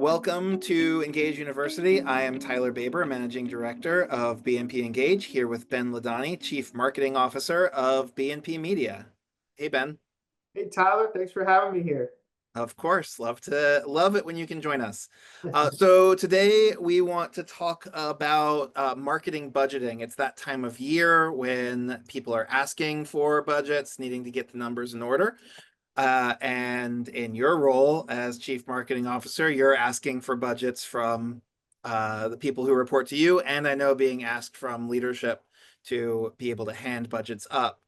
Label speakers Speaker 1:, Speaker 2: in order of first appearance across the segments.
Speaker 1: Welcome to Engage University. I am Tyler Baber, Managing Director of BNP Engage, here with Ben Ladani, Chief Marketing Officer of BNP Media. Hey, Ben.
Speaker 2: Hey Tyler, thanks for having me here.
Speaker 1: Of course, love it when you can join us. So today we want to talk about marketing budgeting. It's that time of year when people are asking for budgets, needing to get the numbers in order. And in your role as Chief Marketing Officer, you're asking for budgets from the people who report to you, and I know being asked from leadership to be able to hand budgets up.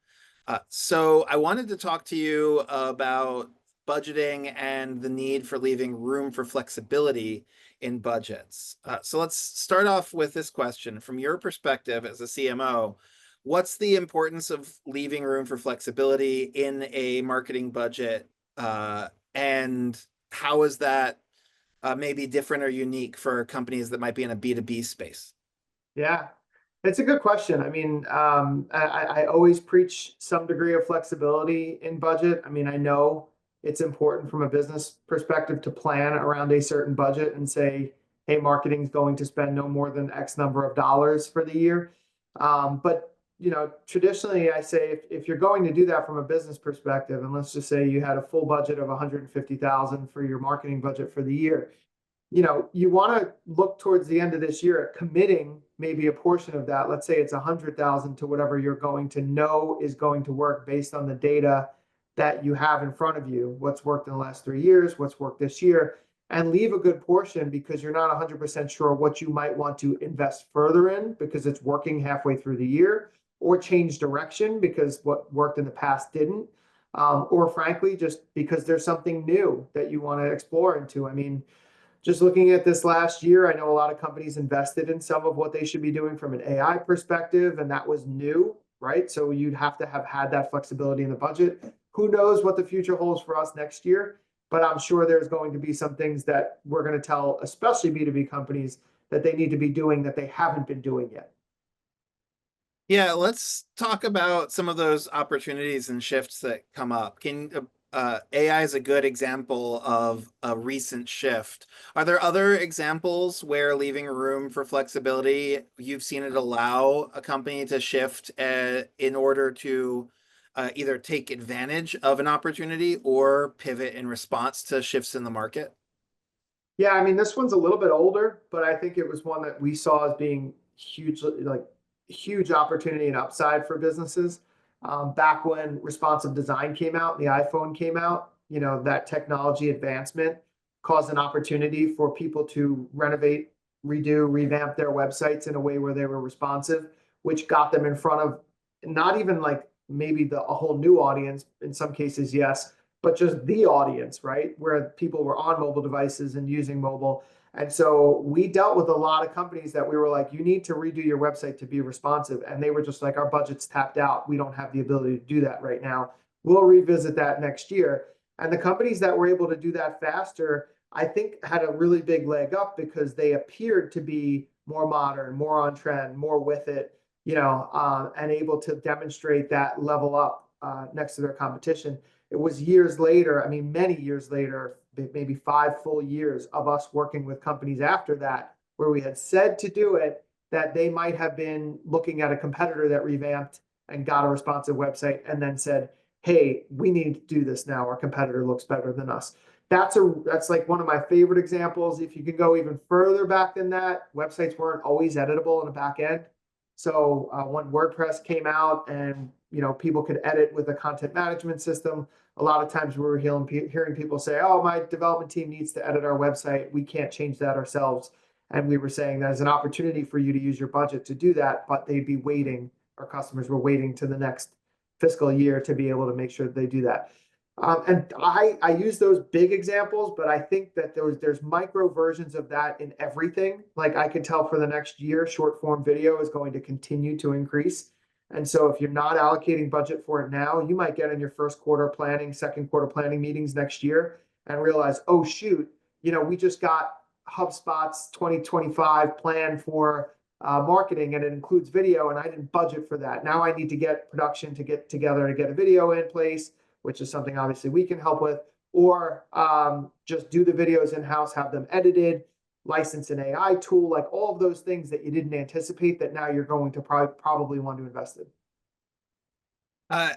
Speaker 1: So I wanted to talk to you about budgeting and the need for leaving room for flexibility in budgets. So let's start off with this question. From your perspective as a CMO, what's the importance of leaving room for flexibility in a marketing budget? And how is that maybe different or unique for companies that might be in a B2B space?
Speaker 2: Yeah, it's a good question. I mean, I always preach some degree of flexibility in budget. I mean, I know it's important from a business perspective to plan around a certain budget and say, hey, marketing is going to spend no more than X number of dollars for the year. But traditionally, I say if you're going to do that from a business perspective, and let's just say you had a full budget of 150,000 for your marketing budget for the year, you want to look towards the end of this year at committing maybe a portion of that. Let's say it's 100,000 to whatever you're going to know is going to work based on the data that you have in front of you. What's worked in the last 3 years, what's worked this year, and leave a good portion because you're not 100% sure what you might want to invest further in because it's working halfway through the year, or change direction because what worked in the past didn't, or frankly, just because there's something new that you want to explore into. I mean, just looking at this last year, I know a lot of companies invested in some of what they should be doing from an AI perspective, and that was new, right? So you'd have to have had that flexibility in the budget. Who knows what the future holds for us next year? But I'm sure there's going to be some things that we're going to tell, especially B2B companies, that they need to be doing that they haven't been doing yet.
Speaker 1: Yeah, let's talk about some of those opportunities and shifts that come up. AI is a good example of a recent shift. Are there other examples where leaving room for flexibility, you've seen it allow a company to shift in order to either take advantage of an opportunity or pivot in response to shifts in the market?
Speaker 2: Yeah, I mean, this one's a little bit older, but I think it was one that we saw as being huge opportunity and upside for businesses. Back when responsive design came out, the iPhone came out, that technology advancement caused an opportunity for people to renovate, redo, revamp their websites in a way where they were responsive, which got them in front of not even like maybe a whole new audience, in some cases, yes, but just the audience, right? Where people were on mobile devices and using mobile. And so we dealt with a lot of companies that we were like, you need to redo your website to be responsive. And they were just like, our budget's tapped out. We don't have the ability to do that right now. We'll revisit that next year. And the companies that were able to do that faster, I think had a really big leg up because they appeared to be more modern, more on trend, more with it, and able to demonstrate that level up next to their competition. It was years later, I mean, many years later, maybe 5 full years of us working with companies after that, where we had said to do it, that they might have been looking at a competitor that revamped and got a responsive website and then said, hey, we need to do this now. Our competitor looks better than us. That's like one of my favorite examples. If you could go even further back than that, websites weren't always editable in the back end. So when WordPress came out and people could edit with a content management system, a lot of times we were hearing people say, oh, my development team needs to edit our website. We can't change that ourselves. And we were saying there's an opportunity for you to use your budget to do that, but they'd be waiting. Our customers were waiting to the next fiscal year to be able to make sure that they do that. And I use those big examples, but I think that there's micro versions of that in everything. Like I could tell for the next year, short form video is going to continue to increase. And so if you're not allocating budget for it now, you might get in your first quarter planning, second quarter planning meetings next year and realize, oh, shoot, we just got HubSpot's 2025 plan for marketing and it includes video and I didn't budget for that. Now I need to get production to get together to get a video in place, which is something obviously we can help with. or just do the videos in-house, have them edited, license an AI tool, like all of those things that you didn't anticipate that now you're going to probably want to invest in.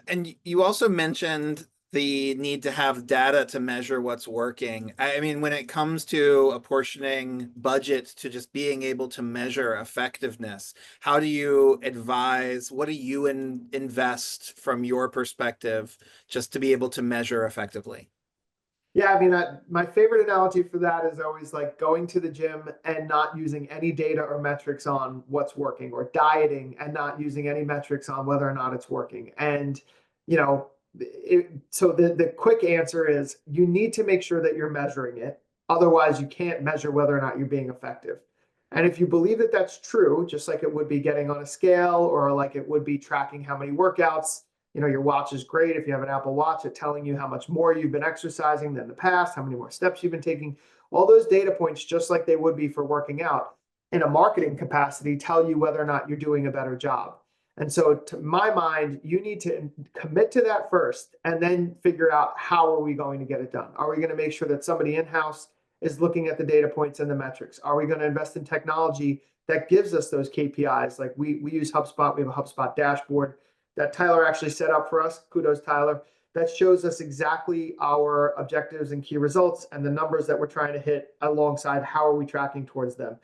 Speaker 1: And you also mentioned the need to have data to measure what's working. I mean, when it comes to apportioning budget to just being able to measure effectiveness, how do you advise? What do you invest from your perspective just to be able to measure effectively?
Speaker 2: Yeah, I mean, my favorite analogy for that is always like going to the gym and not using any data or metrics on what's working, or dieting and not using any metrics on whether or not it's working. And, you know, so the quick answer is you need to make sure that you're measuring it. Otherwise, you can't measure whether or not you're being effective. And if you believe that that's true, just like it would be getting on a scale, or like it would be tracking how many workouts, your watch is great if you have an Apple Watch at telling you how much more you've been exercising than the past, how many more steps you've been taking. All those data points, just like they would be for working out, in a marketing capacity, tell you whether or not you're doing a better job. And so, to my mind, you need to commit to that first, and then figure out how are we going to get it done. Are we going to make sure that somebody in-house is looking at the data points and the metrics? Are we going to invest in technology that gives us those KPIs? Like we use HubSpot. We have a HubSpot dashboard that Tyler actually set up for us. Kudos, Tyler. That shows us exactly our objectives and key results and the numbers that we're trying to hit, alongside how are we tracking towards them.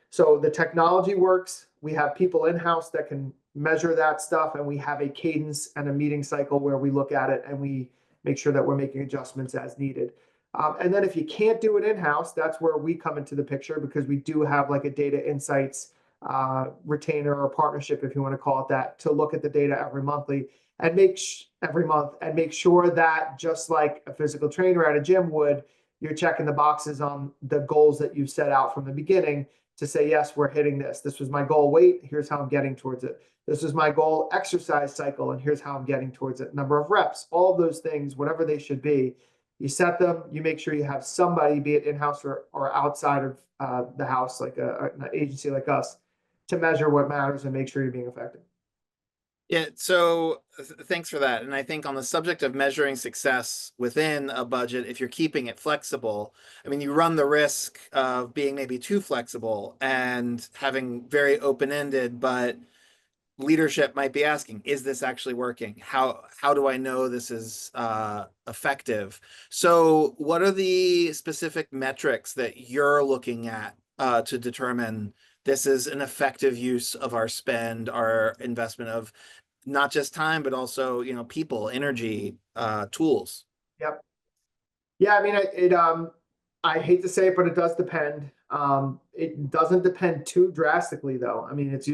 Speaker 2: So the technology works. We have people in-house that can measure that stuff, and we have a cadence and a meeting cycle where we look at it and we make sure that we're making adjustments as needed. And then if you can't do it in-house, that's where we come into the picture, because we do have like a data insights retainer or partnership, if you want to call it that, to look at the data every month and make sure that, just like a physical trainer at a gym would, you're checking the boxes on the goals that you've set out from the beginning to say, yes, we're hitting this. This was my goal weight. Here's how I'm getting towards it. This is my goal exercise cycle, and here's how I'm getting towards it. Number of reps, all of those things, whatever they should be, you set them. You make sure you have somebody, be it in-house or outside of the house, like an agency like us, to measure what matters and make sure you're being effective.
Speaker 1: Yeah, so thanks for that. And I think on the subject of measuring success within a budget, if you're keeping it flexible, I mean, you run the risk of being maybe too flexible and having very open-ended, but leadership might be asking, is this actually working? How do I know this is effective? So what are the specific metrics that you're looking at to determine this is an effective use of our spend, our investment of not just time, but also, people, energy, tools?
Speaker 2: Yep. Yeah, I mean, I hate to say it, but it does depend. It doesn't depend too drastically, though. I mean, it's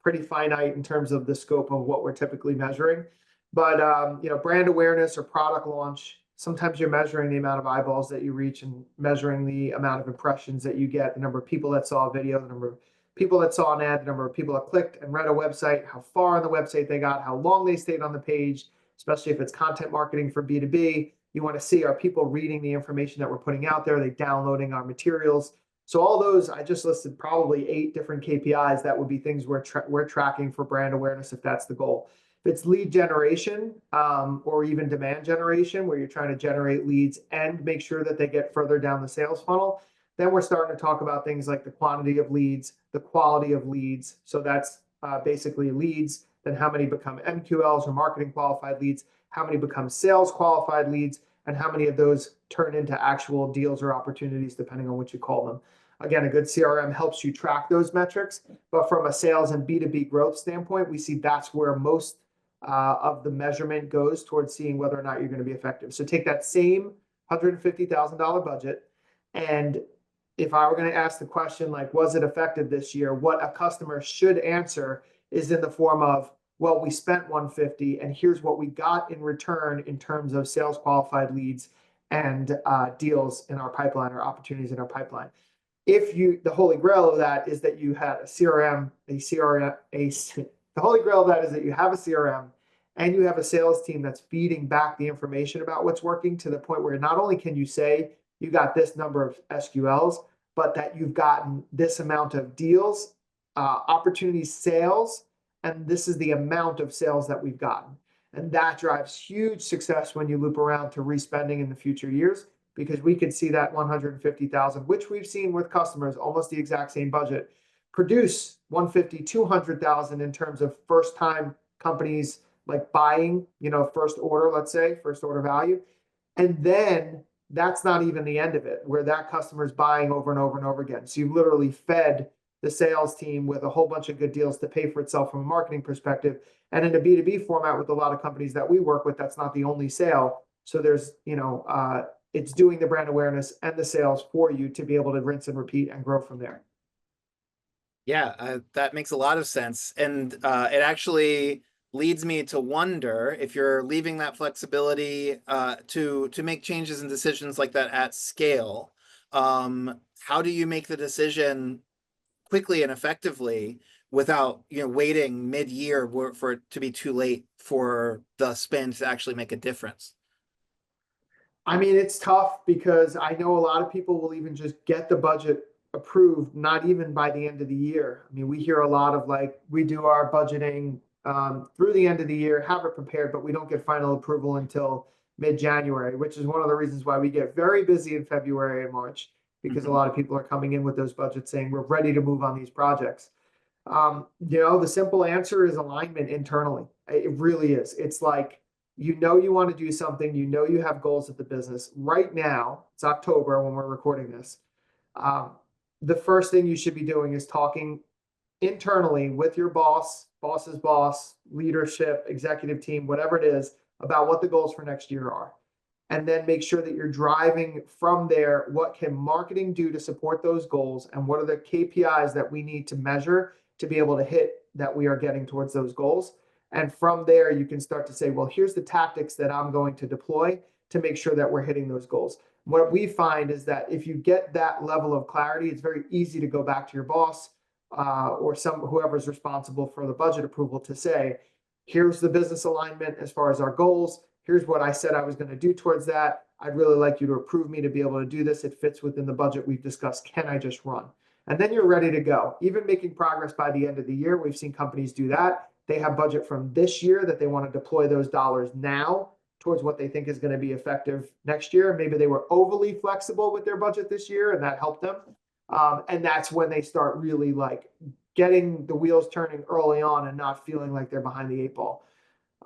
Speaker 2: pretty finite in terms of the scope of what we're typically measuring. But brand awareness or product launch, sometimes you're measuring the amount of eyeballs that you reach and measuring the amount of impressions that you get, the number of people that saw a video, the number of people that saw an ad, the number of people that clicked and read a website, how far on the website they got, how long they stayed on the page, especially if it's content marketing for B2B. You want to see, are people reading the information that we're putting out there? Are they downloading our materials? So all those, I just listed probably 8 different KPIs that would be things we're tracking for brand awareness, if that's the goal. If it's lead generation or even demand generation, where you're trying to generate leads and make sure that they get further down the sales funnel, then we're starting to talk about things like the quantity of leads, the quality of leads. So that's basically leads, then how many become MQLs or marketing qualified leads, how many become sales qualified leads, and how many of those turn into actual deals or opportunities, depending on what you call them. Again, a good CRM helps you track those metrics, but from a sales and B2B growth standpoint, we see that's where most of the measurement goes towards seeing whether or not you're going to be effective. So take that same $150,000 budget, and if I were going to ask the question, like, was it effective this year? What a customer should answer is in the form of, well, we spent 150 and here's what we got in return in terms of sales qualified leads and deals in our pipeline or opportunities in our pipeline. The holy grail of that is that you had the holy grail of that is that you have a CRM and you have a sales team that's feeding back the information about what's working, to the point where not only can you say you got this number of SQLs, but that you've gotten this amount of deals, opportunities, sales, and this is the amount of sales that we've gotten. And that drives huge success when you loop around to respending in the future years, because we could see that 150,000, which we've seen with customers, almost the exact same budget, produce 150, 200,000 in terms of first time companies like buying, first order, let's say, first order value. And then that's not even the end of it, where that customer is buying over and over and over again. So you've literally fed the sales team with a whole bunch of good deals to pay for itself from a marketing perspective. And in a B2B format with a lot of companies that we work with, that's not the only sale. So there's, it's doing the brand awareness and the sales for you to be able to rinse and repeat and grow from there.
Speaker 1: Yeah, that makes a lot of sense. And it actually leads me to wonder if you're leaving that flexibility to make changes and decisions like that at scale. How do you make the decision quickly and effectively without waiting mid-year for it to be too late for the spend to actually make a difference?
Speaker 2: I mean, it's tough because I know a lot of people will even just get the budget approved, not even by the end of the year. I mean, we hear a lot of like, we do our budgeting through the end of the year, have it prepared, but we don't get final approval until mid-January, which is one of the reasons why we get very busy in February and March, because a lot of people are coming in with those budgets saying, we're ready to move on these projects. The simple answer is alignment internally. It really is. It's like, you want to do something, you have goals at the business. Right now, it's October when we're recording this. The first thing you should be doing is talking internally with your boss's boss, leadership, executive team, whatever it is, about what the goals for next year are. And then make sure that you're driving from there, what can marketing do to support those goals, and what are the KPIs that we need to measure to be able to hit that we are getting towards those goals. And from there, you can start to say, well, here's the tactics that I'm going to deploy to make sure that we're hitting those goals. What we find is that if you get that level of clarity, it's very easy to go back to your boss or whoever's responsible for the budget approval to say, here's the business alignment as far as our goals. Here's what I said I was going to do towards that. I'd really like you to approve me to be able to do this. It fits within the budget we've discussed. Can I just run? And then you're ready to go. Even making progress by the end of the year, we've seen companies do that. They have budget from this year that they want to deploy those dollars now towards what they think is going to be effective next year. Maybe they were overly flexible with their budget this year and that helped them. And that's when they start really like getting the wheels turning early on and not feeling like they're behind the eight ball.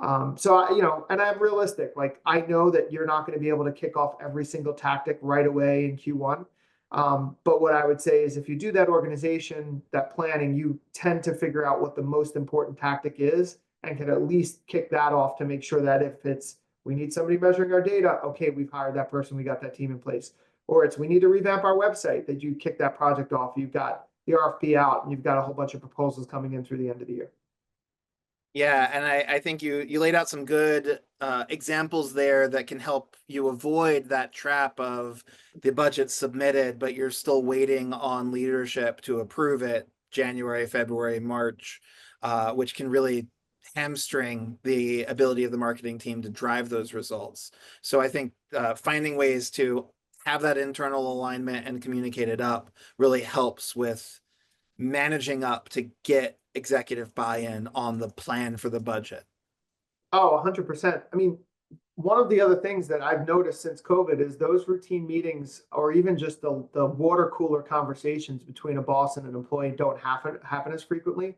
Speaker 2: And I'm realistic. Like, I know that you're not going to be able to kick off every single tactic right away in Q1. But what I would say is if you do that organization, that planning, you tend to figure out what the most important tactic is and can at least kick that off to make sure that if it's, we need somebody measuring our data, okay, we've hired that person, we got that team in place. Or it's, we need to revamp our website, that you kick that project off. You've got the RFP out and you've got a whole bunch of proposals coming in through the end of the year.
Speaker 1: Yeah, and I think you laid out some good examples there that can help you avoid that trap of the budget submitted, but you're still waiting on leadership to approve it January, February, March, which can really hamstring the ability of the marketing team to drive those results. So I think finding ways to have that internal alignment and communicate it up really helps with managing up to get executive buy-in on the plan for the budget.
Speaker 2: Oh, 100%. I mean, one of the other things that I've noticed since COVID is those routine meetings, or even just the water cooler conversations between a boss and an employee, don't happen as frequently.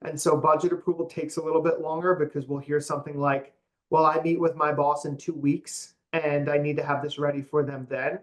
Speaker 2: And so budget approval takes a little bit longer because we'll hear something like, well, I meet with my boss in 2 weeks and I need to have this ready for them then.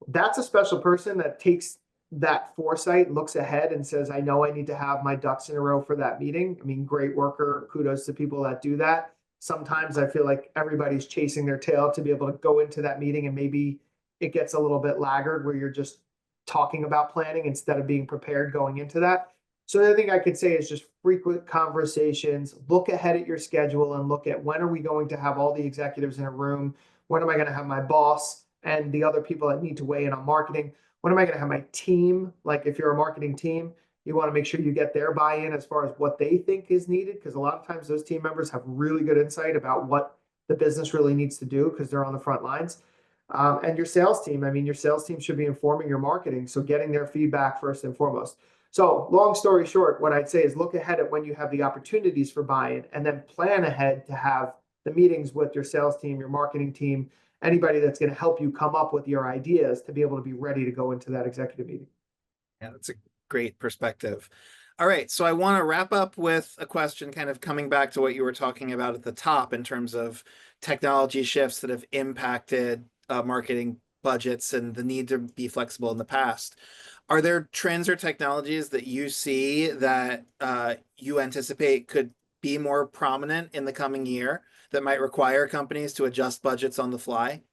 Speaker 2: That's a special person that takes that foresight, looks ahead and says, I know I need to have my ducks in a row for that meeting. I mean, great worker, kudos to people that do that. Sometimes I feel like everybody's chasing their tail to be able to go into that meeting, and maybe it gets a little bit laggard where you're just talking about planning instead of being prepared going into that. So the other thing I could say is just frequent conversations, look ahead at your schedule and look at, when are we going to have all the executives in a room? When am I going to have my boss and the other people that need to weigh in on marketing? When am I going to have my team? Like, if you're a marketing team, you want to make sure you get their buy-in as far as what they think is needed, because a lot of times those team members have really good insight about what the business really needs to do because they're on the front lines. And your sales team, I mean, your sales team should be informing your marketing, so getting their feedback first and foremost. So long story short, what I'd say is look ahead at when you have the opportunities for buy-in and then plan ahead to have the meetings with your sales team, your marketing team, anybody that's going to help you come up with your ideas to be able to be ready to go into that executive meeting.
Speaker 1: Yeah, that's a great perspective. All right, so I want to wrap up with a question kind of coming back to what you were talking about at the top in terms of technology shifts that have impacted marketing budgets and the need to be flexible in the past. Are there trends or technologies that you see that you anticipate could be more prominent in the coming year that might require companies to adjust budgets on the fly?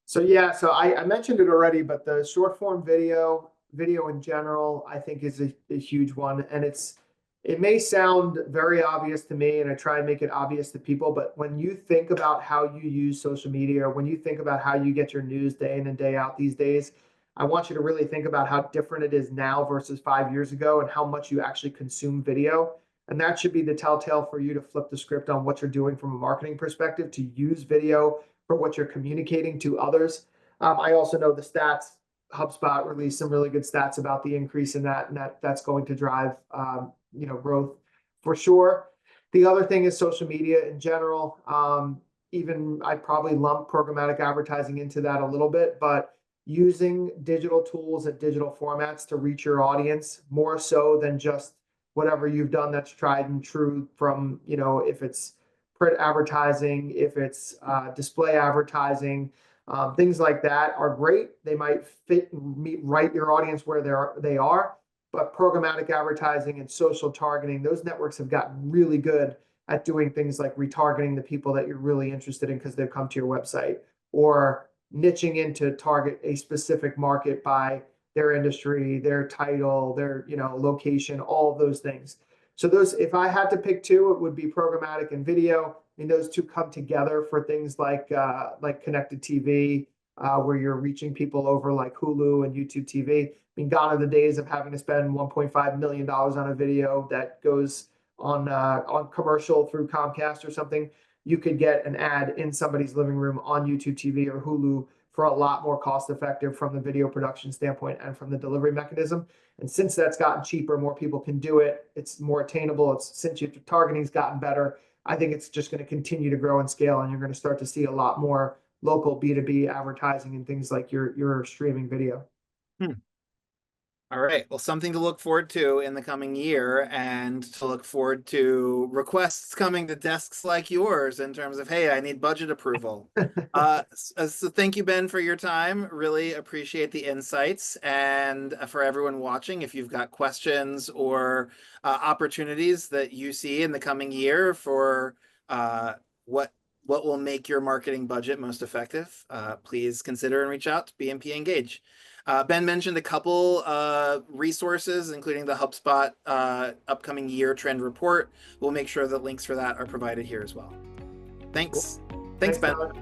Speaker 2: So yeah, so I mentioned it already, but the short form video in general, I think is a huge one. And it may sound very obvious to me, and I try and make it obvious to people, but when you think about how you use social media, or when you think about how you get your news day in and day out these days, I want you to really think about how different it is now versus 5 years ago and how much you actually consume video. And that should be the telltale for you to flip the script on what you're doing from a marketing perspective, to use video for what you're communicating to others. I also know the stats. HubSpot released some really good stats about the increase in that, and that's going to drive growth for sure. The other thing is social media in general. Even I'd probably lump programmatic advertising into that a little bit, but using digital tools and digital formats to reach your audience more so than just whatever you've done that's tried and true from, if it's print advertising, if it's display advertising, things like that are great. They might meet right your audience where they are, but programmatic advertising and social targeting, those networks have gotten really good at doing things like retargeting the people that you're really interested in because they've come to your website, or niching into target a specific market by their industry, their title, their location, all of those things. So those, if I had to pick two, it would be programmatic and video. I mean, those two come together for things like connected TV, where you're reaching people over like Hulu and YouTube TV. I mean, gone are the days of having to spend $1.5 million on a video that goes on commercial through Comcast or something. You could get an ad in somebody's living room on YouTube TV or Hulu for a lot more cost effective from the video production standpoint and from the delivery mechanism. And since that's gotten cheaper, more people can do it. It's more attainable. Since your targeting's gotten better, I think it's just going to continue to grow and scale, and you're going to start to see a lot more local B2B advertising and things like your streaming video.
Speaker 1: All right. Well, something to look forward to in the coming year, and to look forward to requests coming to desks like yours in terms of, hey, I need budget approval. So thank you, Ben, for your time. Really appreciate the insights. And for everyone watching, if you've got questions or opportunities that you see in the coming year for what will make your marketing budget most effective, please consider and reach out to BMP Engage. Ben mentioned a couple resources, including the HubSpot upcoming year trend report. We'll make sure that links for that are provided here as well. Thanks.
Speaker 2: Cool.
Speaker 1: Thanks, Ben.
Speaker 2: Tyler.